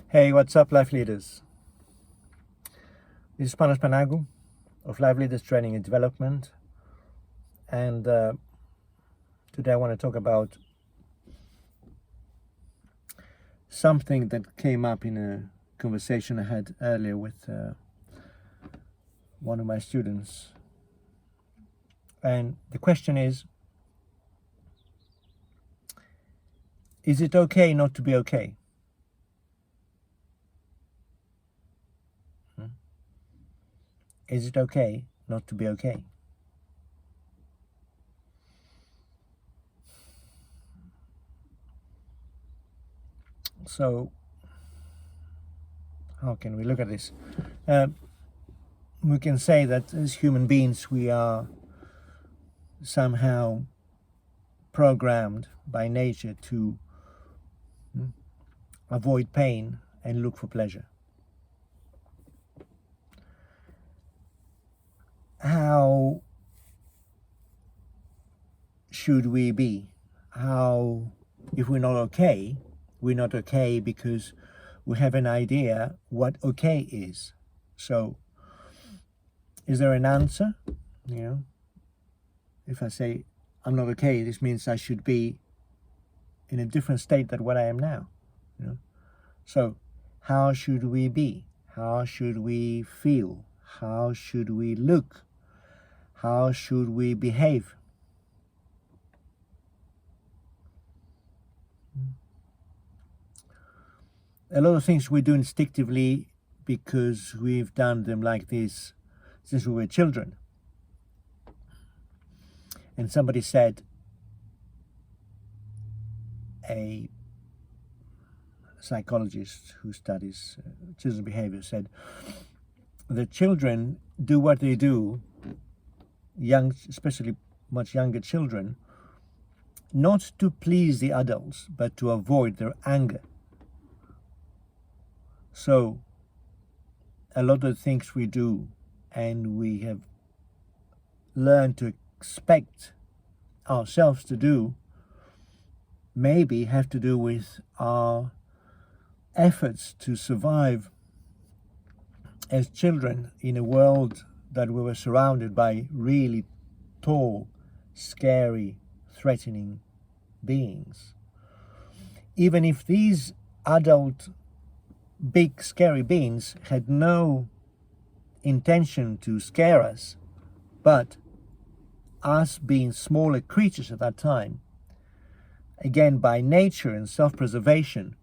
Hey, what's up, life leaders? This is Panos Panagou of Life Leaders Training and Development, and today I want to talk about something that came up in a conversation I had earlier with one of my students. And the question is it okay not to be okay? Is it okay not to be okay? So, how can we look at this? We can say that as human beings, we are somehow programmed by nature to avoid pain and look for pleasure. How should we be? If we're not okay, we're not okay because we have an idea what okay is. So, is there an answer? If I say I'm not okay, this means I should be in a different state than what I am now. So, how should we be? How should we feel? How should we look? How should we behave? A lot of things we do instinctively because we've done them like this since we were children. And somebody said, a psychologist who studies children's behavior said, the children do what they do, especially much younger children, not to please the adults, but to avoid their anger. So, a lot of things we do and we have learned to expect ourselves to do maybe have to do with our efforts to survive as children in a world that we were surrounded by really tall, scary, threatening beings. Even if these adult, big, scary beings had no intention to scare us, but us being smaller creatures at that time, again by nature and self-preservation,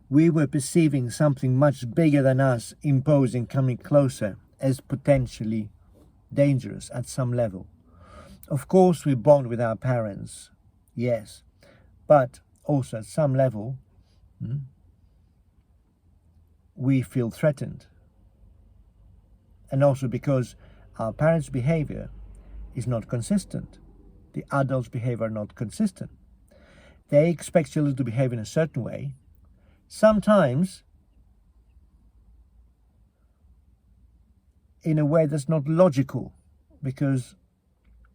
we were perceiving something much bigger than us imposing, coming closer, as potentially dangerous at some level. Of course, we bond with our parents, yes, but also at some level, we feel threatened. And also because our parents' behavior is not consistent. The adults' behavior are not consistent. They expect children to behave in a certain way, sometimes in a way that's not logical, because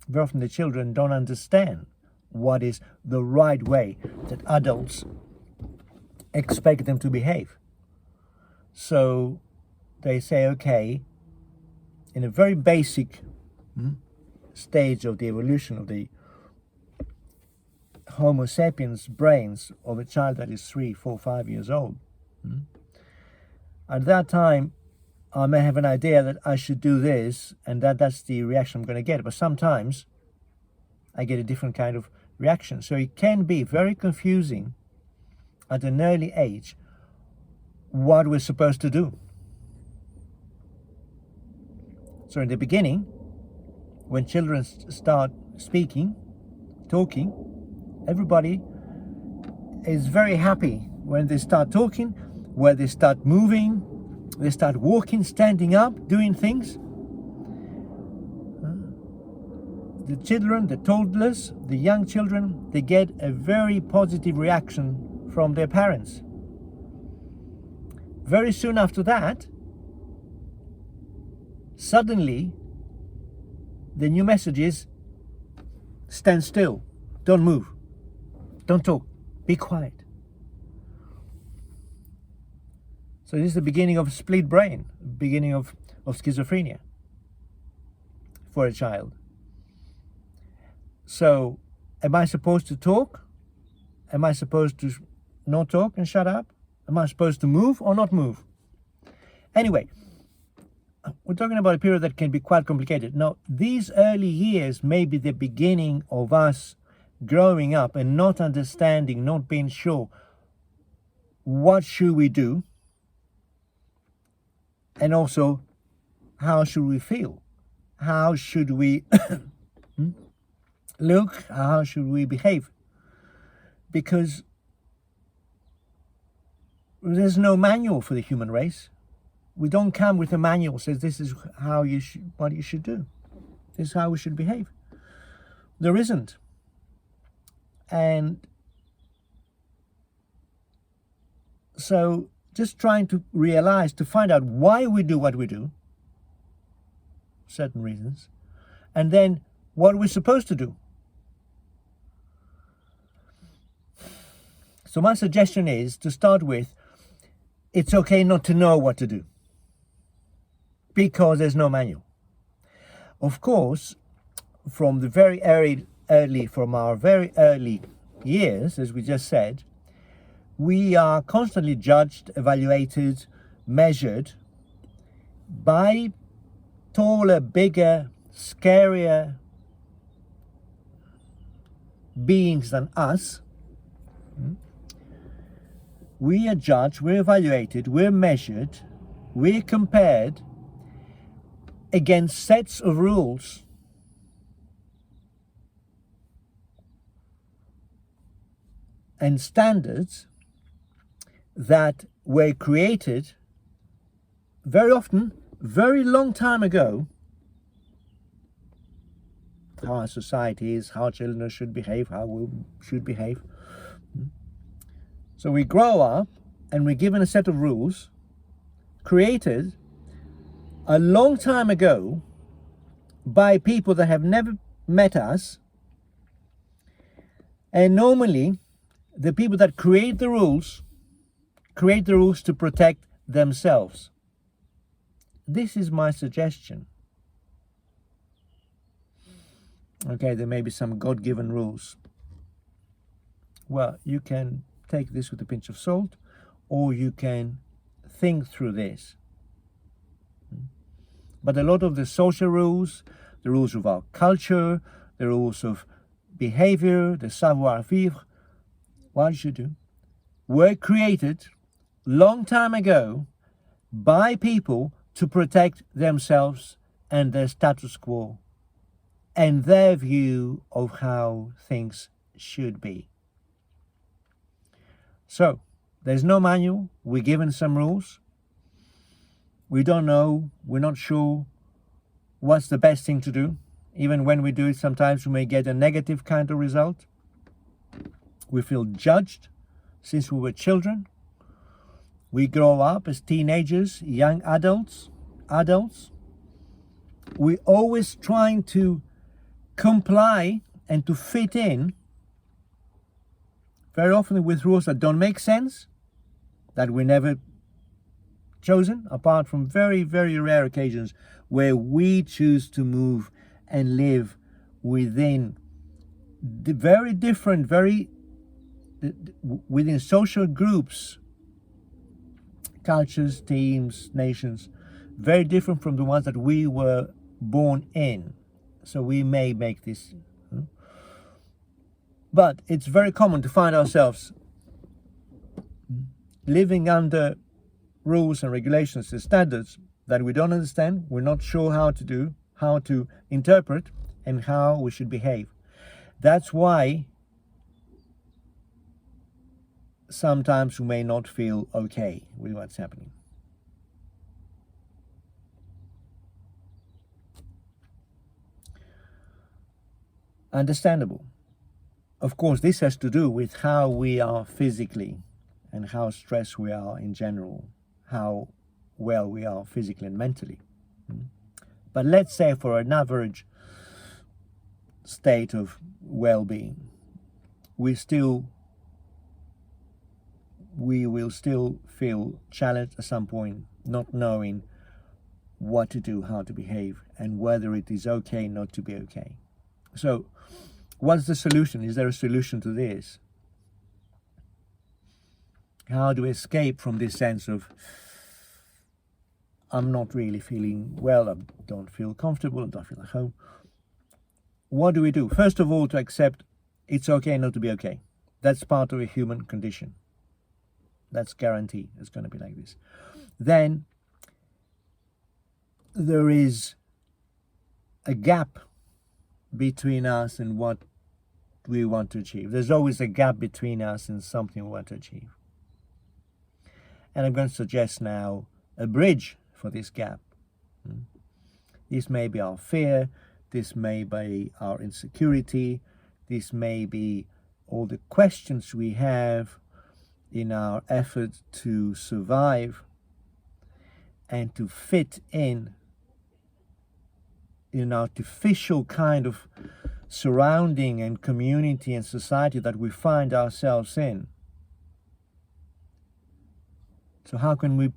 very often the children don't understand what is the right way that adults expect them to behave. So they say, okay, in a very basic stage of the evolution of the Homo sapiens brains of a child that is 3, 4, 5 years old. At that time, I may have an idea that I should do this, and that's the reaction I'm going to get. But sometimes I get a different kind of reaction. So it can be very confusing at an early age what we're supposed to do. So in the beginning, when children start speaking, talking, everybody is very happy when they start talking, when they start moving, they start walking, standing up, doing things. The children, the toddlers, the young children, they get a very positive reaction from their parents. Very soon after that, suddenly, the new message is, stand still, don't move, don't talk, be quiet. So this is the beginning of split brain, beginning of schizophrenia for a child. So am I supposed to talk? Am I supposed to not talk and shut up? Am I supposed to move or not move? Anyway, we're talking about a period that can be quite complicated. Now, these early years may be the beginning of us growing up and not understanding, not being sure, what should we do? And also, how should we feel? How should we look? How should we behave? Because there's no manual for the human race. We don't come with a manual that says this is how you should, what you should do. This is how we should behave. There isn't. And so just trying to realize, to find out why we do what we do, certain reasons, and then what we're supposed to do. So my suggestion is to start with, it's okay not to know what to do, because there's no manual. Of course, from the very from our very early years, as we just said, we are constantly judged, evaluated, measured by taller, bigger, scarier beings than us. We are judged, we're evaluated, we're measured, we're compared against sets of rules and standards that were created very often, very long time ago. How our society is, how children should behave, how we should behave. So we grow up and we're given a set of rules created a long time ago by people that have never met us. And normally, the people that create the rules to protect themselves. This is my suggestion. Okay, there may be some God-given rules. Well, you can take this with a pinch of salt, or you can think through this. But a lot of the social rules, the rules of our culture, the rules of behavior, the savoir-vivre, what you should do, were created long time ago by people to protect themselves and their status quo and their view of how things should be. So, there's no manual. We're given some rules. We don't know, we're not sure what's the best thing to do. Even when we do it, sometimes we may get a negative kind of result. We feel judged since we were children. We grow up as teenagers, young adults. We're always trying to comply and to fit in, very often with rules that don't make sense, that we never chosen, apart from very, very rare occasions where we choose to move and live within the very different, within social groups, cultures, teams, nations, very different from the ones that we were born in. So we may make this. But it's very common to find ourselves living under rules and regulations and standards that we don't understand, we're not sure how to do, how to interpret, and how we should behave. That's why sometimes we may not feel okay with what's happening. Understandable. Of course, this has to do with how we are physically and how stressed we are in general, how well we are physically and mentally. But let's say for an average state of well-being, we will still feel challenged at some point, not knowing what to do, how to behave, and whether it is okay not to be okay. So what's the solution? Is there a solution to this? How do we escape from this sense of, I'm not really feeling well, I don't feel comfortable, I don't feel at home? What do we do? First of all, to accept it's okay not to be okay. That's part of a human condition. That's guaranteed. It's going to be like this. Then there is a gap between us and what we want to achieve. There's always a gap between us and something we want to achieve. And I'm going to suggest now a bridge for this gap. This may be our fear, this may be our insecurity, this may be all the questions we have in our effort to survive and to fit in an artificial kind of surrounding and community and society that we find ourselves in. So how can we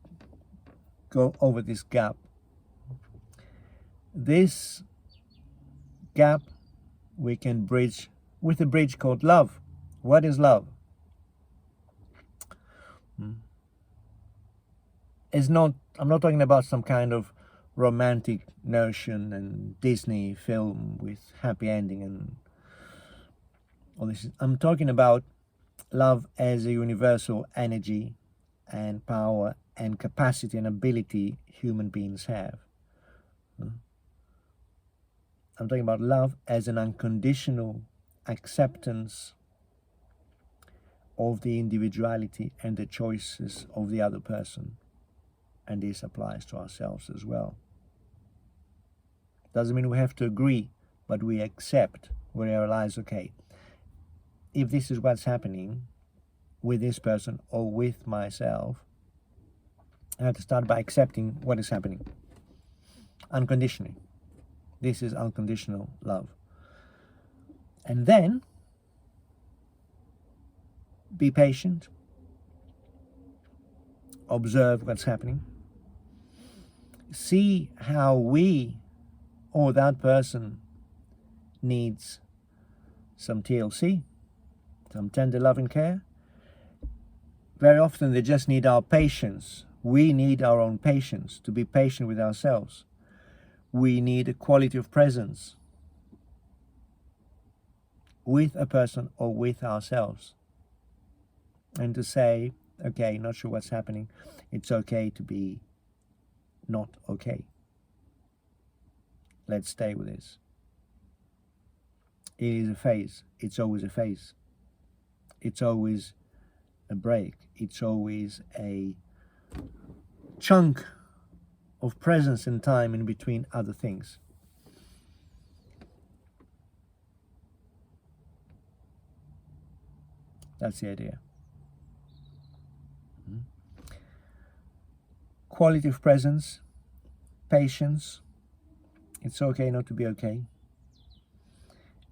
go over this gap? This gap we can bridge with a bridge called love. What is love? I'm not talking about some kind of romantic notion and Disney film with happy ending and all this. I'm talking about love as a universal energy and power and capacity and ability human beings have. I'm talking about love as an unconditional acceptance of the individuality and the choices of the other person. And this applies to ourselves as well. Doesn't mean we have to agree, but we accept, we realize, okay, if this is what's happening with this person or with myself, I have to start by accepting what is happening unconditionally. This is unconditional love. And then be patient, observe what's happening, see how we or that person needs some TLC, some tender love and care. Very often they just need our patience. We need our own patience, to be patient with ourselves. We need a quality of presence with a person or with ourselves. And to say, okay, not sure what's happening. It's okay to be not okay. Let's stay with this. It is a phase. It's always a phase. It's always a break. It's always a chunk of presence and time in between other things. That's the idea. Quality of presence, patience. It's okay not to be okay.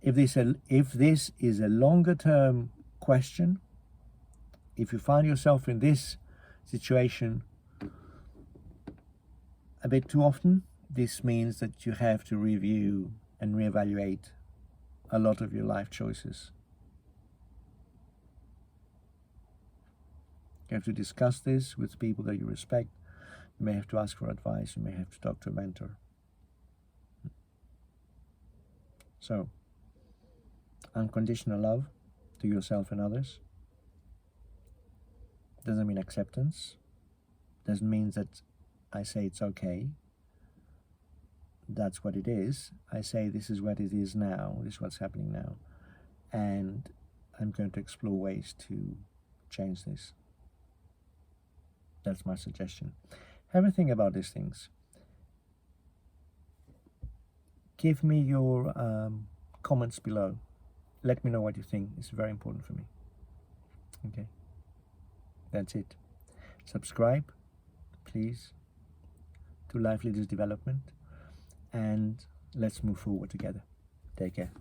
If this is a longer term question, if you find yourself in this situation a bit too often, this means that you have to review and reevaluate a lot of your life choices. You have to discuss this with people that you respect. You may have to ask for advice. You may have to talk to a mentor. So, unconditional love to yourself and others doesn't mean acceptance. Doesn't mean that I say it's okay. That's what it is. I say this is what it is now. This is what's happening now. And I'm going to explore ways to change this. That's my suggestion. Have a think about these things. Give me your comments below. Let me know what you think. It's very important for me. Okay. That's it. Subscribe, please, to Life Leaders Development, and let's move forward together. Take care.